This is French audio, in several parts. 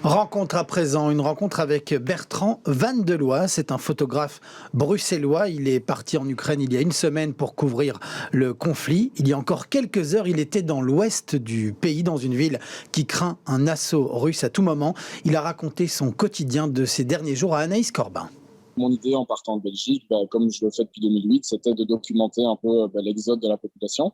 Rencontre à présent, une rencontre avec Bertrand Van Deloye. C'est un photographe bruxellois. Il est parti en Ukraine il y a une semaine pour couvrir le conflit. Il y a encore quelques heures, il était dans l'ouest du pays, dans une ville qui craint un assaut russe à tout moment. Il a raconté son quotidien de ces derniers jours à Anaïs Corbin. Mon idée en partant de Belgique, comme je le fais depuis 2008, c'était de documenter un peu l'exode de la population.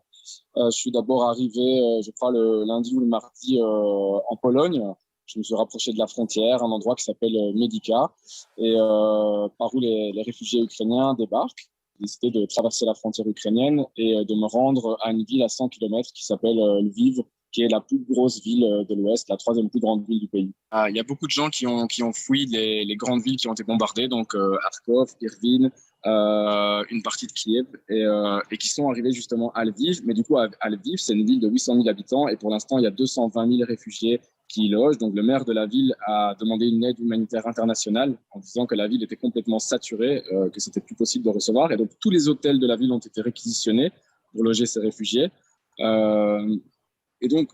Je suis d'abord arrivé, je crois, le lundi ou le mardi en Pologne. Je me suis rapproché de la frontière, un endroit qui s'appelle Medica, et par où les réfugiés ukrainiens débarquent. J'ai décidé de traverser la frontière ukrainienne et de me rendre à une ville à 100 km qui s'appelle Lviv, qui est la plus grosse ville de l'Ouest, la troisième plus grande ville du pays. Il y a beaucoup de gens qui ont fui les grandes villes qui ont été bombardées, donc Kharkov, Irvine, une partie de Kiev, et qui sont arrivés justement à Lviv. Mais du coup, à Lviv, c'est une ville de 800 000 habitants, et pour l'instant, il y a 220 000 réfugiés qui y logent. Donc le maire de la ville a demandé une aide humanitaire internationale en disant que la ville était complètement saturée, que c'était plus possible de recevoir. Et donc tous les hôtels de la ville ont été réquisitionnés pour loger ces réfugiés. Et donc,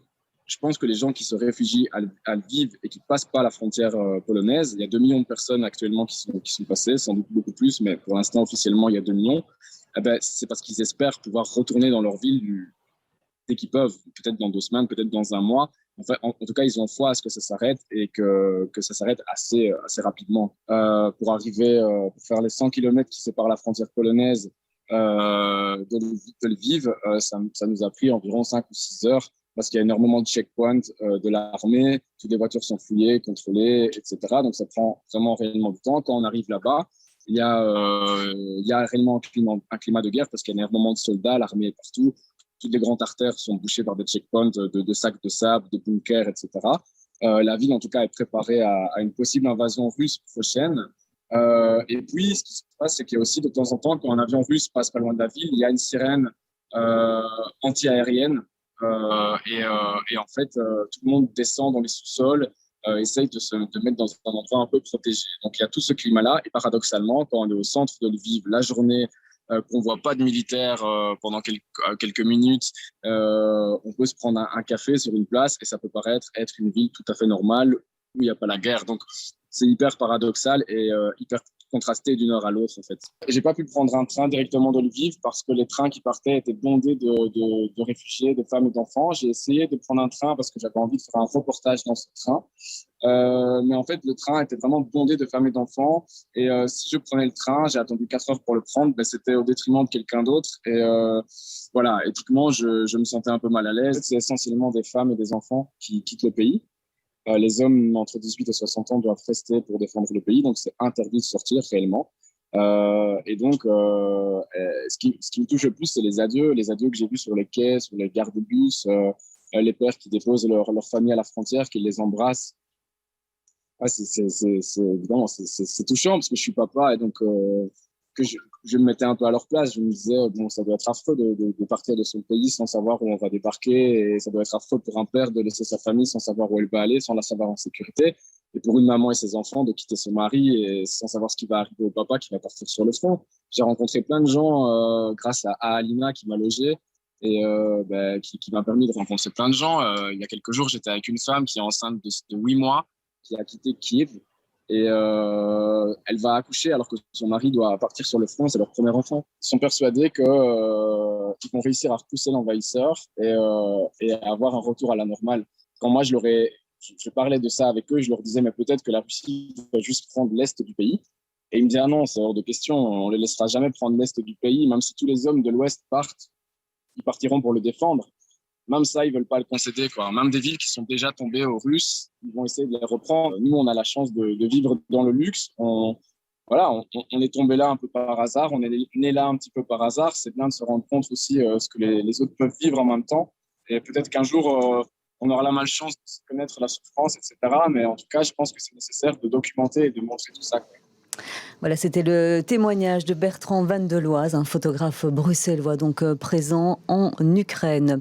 je pense que les gens qui se réfugient à Lviv et qui ne passent pas la frontière polonaise, il y a 2 millions de personnes actuellement qui sont passées, sans doute beaucoup plus, mais pour l'instant, officiellement, il y a 2 millions. C'est parce qu'ils espèrent pouvoir retourner dans leur ville dès qu'ils peuvent, peut-être dans 2 semaines, peut-être dans un mois. Enfin, en tout cas, ils ont foi à ce que ça s'arrête et que ça s'arrête assez rapidement. Pour arriver, pour faire les 100 km qui séparent la frontière polonaise de Lviv, ça nous a pris environ 5 ou 6 heures parce qu'il y a énormément de checkpoints de l'armée, toutes les voitures sont fouillées, contrôlées, etc. Donc ça prend vraiment réellement du temps. Quand on arrive là-bas, il y a réellement un climat de guerre parce qu'il y a énormément de soldats, l'armée est partout. Toutes les grandes artères sont bouchées par des checkpoints de sacs de sable, de bunkers, etc. La ville, en tout cas, est préparée à une possible invasion russe prochaine. Et puis, ce qui se passe, c'est qu'il y a aussi de temps en temps, quand un avion russe passe pas loin de la ville, il y a une sirène anti-aérienne. Et en fait, tout le monde descend dans les sous-sols, essaye de mettre dans un endroit un peu protégé. Donc, il y a tout ce climat-là. Et paradoxalement, quand on est au centre de Lviv, la journée, qu'on ne voit pas de militaires pendant quelques minutes, on peut se prendre un café sur une place et ça peut paraître être une ville tout à fait normale où il n'y a pas la guerre. Donc, c'est hyper paradoxal et hyper contrasté d'une heure à l'autre, en fait. J'ai pas pu prendre un train directement de Lviv parce que les trains qui partaient étaient bondés de réfugiés, de femmes et d'enfants. J'ai essayé de prendre un train parce que j'avais envie de faire un reportage dans ce train. Mais en fait, le train était vraiment bondé de femmes et d'enfants. Et si je prenais le train, j'ai attendu 4 heures pour le prendre, ben, c'était au détriment de quelqu'un d'autre. Et voilà, éthiquement, je me sentais un peu mal à l'aise. C'est essentiellement des femmes et des enfants qui quittent le pays. Les hommes entre 18 et 60 ans doivent rester pour défendre le pays, donc c'est interdit de sortir réellement. Et donc, ce qui me touche le plus, c'est les adieux que j'ai vus sur les quais, sur les gares de bus, les pères qui déposent leur famille à la frontière, qui les embrassent. Ouais, évidemment, c'est touchant parce que je suis papa et donc que je me mettais un peu à leur place. Je me disais, bon, ça doit être affreux de partir de son pays sans savoir où on va débarquer et ça doit être affreux pour un père de laisser sa famille sans savoir où elle va aller, sans la savoir en sécurité. Et pour une maman et ses enfants, de quitter son mari et sans savoir ce qui va arriver au papa qui va partir sur le front. J'ai rencontré plein de gens grâce à Alina qui m'a logé et qui m'a permis de rencontrer plein de gens. Il y a quelques jours, j'étais avec une femme qui est enceinte de 8 mois, qui a quitté Kiev et elle va accoucher alors que son mari doit partir sur le front, c'est leur premier enfant. Ils sont persuadés qu'ils vont réussir à repousser l'envahisseur et à avoir un retour à la normale. Quand moi je parlais de ça avec eux, je leur disais mais peut-être que la Russie va juste prendre l'est du pays. Et ils me disaient ah non, c'est hors de question, on ne les laissera jamais prendre l'est du pays, même si tous les hommes de l'ouest partent, ils partiront pour le défendre. Même ça, ils veulent pas le concéder, quoi. Même des villes qui sont déjà tombées aux Russes, ils vont essayer de les reprendre. Nous, on a la chance de vivre dans le luxe. Voilà, on est tombé là un peu par hasard. On est né là un petit peu par hasard. C'est bien de se rendre compte aussi ce que les autres peuvent vivre en même temps. Et peut-être qu'un jour, on aura la malchance de connaître la souffrance, etc. Mais en tout cas, je pense que c'est nécessaire de documenter et de montrer tout ça, quoi. Voilà, c'était le témoignage de Bertrand Van Deloye, un photographe bruxellois donc présent en Ukraine.